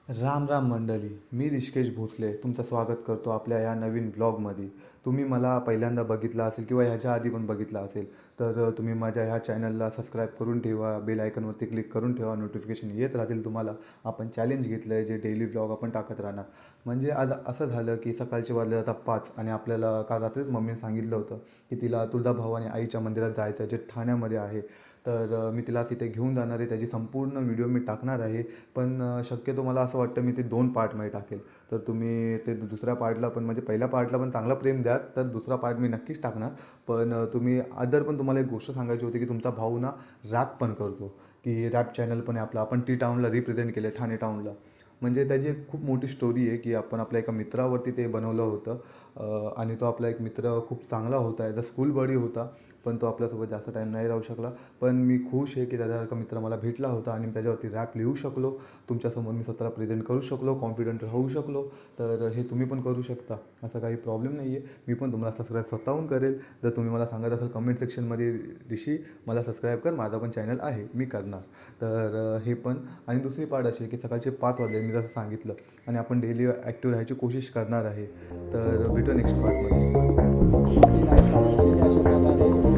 राम राम मंडळी, मी ऋषिकेश भोसले तुमचं स्वागत करतो आपल्या या नवीन व्लॉगमध्ये. तुम्ही मला पहिल्यांदा बघितला असेल किंवा ह्याच्या आधी पण बघितला असेल तर तुम्ही माझ्या ह्या चॅनलला सबस्क्राईब करून ठेवा, बेल आयकनवरती क्लिक करून ठेवा, नोटिफिकेशन येत राहतील तुम्हाला. आपण चॅलेंज घेतलं आहे जे डेली व्लॉग आपण टाकत राहणार. म्हणजे आज असं झालं की सकाळचे वाजले आता 5 आणि आपल्याला काल रात्रीच मम्मीने सांगितलं होतं की तिला तुळजाभवानी आणि आईच्या मंदिरात जायचं आहे जे ठाण्यामध्ये आहे. तर मी तिला तिथे घेऊन जाणार आहे, त्याची संपूर्ण व्हिडिओ मी टाकणार आहे. पण शक्यतो मला असं वाटतं मी ते 2 पार्टमध्ये टाकेल. तर तुम्ही ते दुसऱ्या पार्टला पण म्हणजे पहिल्या पार्टला पण चांगला प्रेम द्या, तर दुसरा पार्ट मी नक्कीच टाकणार. पण तुम्ही अदर पण तुम्हाला एक गोष्ट सांगायची होती की तुमचा भाऊ ना रॅप पण करतो, की रॅप चॅनल पण आहे आपलं. आपण टी टाऊनला रिप्रेझेंट केलं ठाणे टाऊनला. म्हणजे त्याची एक खूप मोठी स्टोरी आहे की आपण आपल्या एका मित्रावरती ते बनवलं होतं. आणि तो आपला एक मित्र खूप चांगला होता, ॲज अ स्कूल बडी होता. पण तो आपल्यासोबत जास्त टाईम नाही राहू शकला. पण मी खुश आहे की त्याच्यासारखा मित्र मला भेटला होता आणि मी त्याच्यावरती रॅप लिहू शकलो. तुमच्यासमोर मी स्वतःला प्रेझेंट करू शकलो, कॉन्फिडंट राहू शकलो. तर हे तुम्ही पण करू शकता, असा काही प्रॉब्लेम नाही आहे. मी पण तुम्हाला सबस्क्राईब स्वतःहून करेल. जर तुम्ही मला सांगत असाल कमेंट सेक्शनमध्ये, ऋषी मला सबस्क्राईब कर, माझा पण चॅनल आहे, मी करणार. तर हे पण. आणि दुसरी पार्ट अशी आहे की सकाळचे 5 वाजले मी जसं सांगितलं आणि आपण डेली ॲक्टिव्ह राहायची कोशिश करणार आहे. तर भेटूया नेक्स्ट पार्टमध्ये. आपली लाईफ चालू झालेली अशा प्रकारे